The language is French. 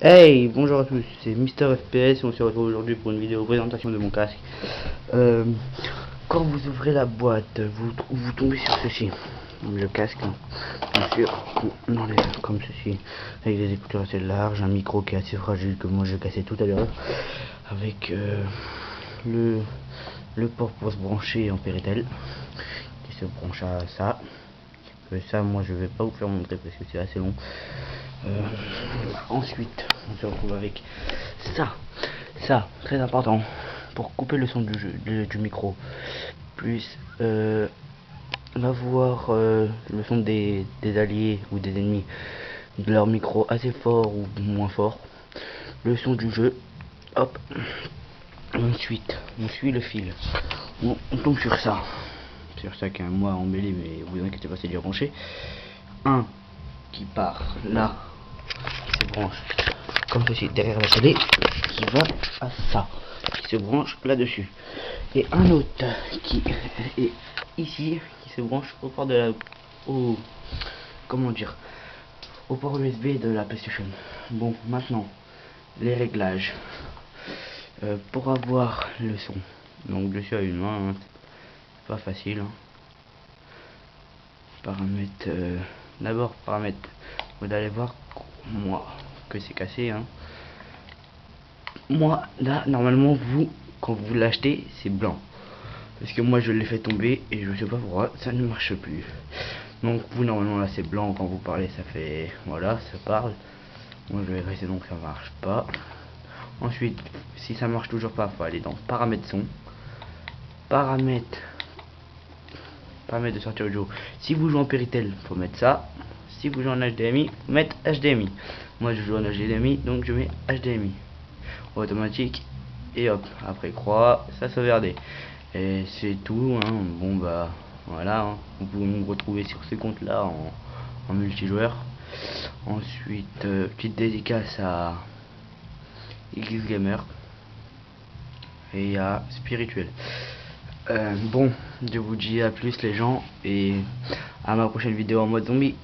Hey, bonjour à tous, c'est Mister FPS et on se retrouve aujourd'hui pour une vidéo présentation de mon casque. Quand vous ouvrez la boîte, vous tombez sur ceci, le casque, hein. Bien sûr, on enlève comme ceci, avec des écouteurs assez larges, un micro qui est assez fragile que moi j'ai cassé tout à l'heure, avec le port pour se brancher en Péritel, qui se branche à ça. Ça, moi je vais pas vous faire montrer parce que c'est assez long. Ensuite on se retrouve avec ça très important pour couper le son du micro, plus va voir le son des alliés ou des ennemis, de leur micro assez fort ou moins fort, le son du jeu, hop. Ensuite on suit le fil, on tombe sur ça qui est un moi embellé, mais vous inquiétez pas, c'est déjà branché. Un qui part là, qui se branche comme ceci derrière la télé, qui va à ça, qui se branche là dessus, et un autre qui est ici, qui se branche au port de la comment dire, au port USB de la PlayStation. Bon, maintenant les réglages pour avoir le son. Donc dessus à une main, hein, c'est pas facile, hein. Paramètres, d'abord paramètres, vous allez voir moi que c'est cassé, hein. Moi là normalement, vous quand vous l'achetez c'est blanc, parce que moi je l'ai fait tomber et je sais pas pourquoi ça ne marche plus. Donc vous normalement là c'est blanc, quand vous parlez ça fait voilà, ça parle. Moi je vais rester, donc ça marche pas. Ensuite si ça marche toujours pas, faut aller dans paramètres son, paramètres de sortie audio. Si vous jouez en Péritel, faut mettre ça. Si vous jouez en HDMI, faut mettre HDMI. Moi je joue en HDMI, donc je mets HDMI automatique, et hop, après croix, ça sauvegardé. Et c'est tout, hein. Bon bah voilà, hein. Vous pouvez me retrouver sur ce compte là en multijoueur. Ensuite petite dédicace à XGamer et à Spirituel. Bon, je vous dis à plus les gens, et à ma prochaine vidéo en mode zombie.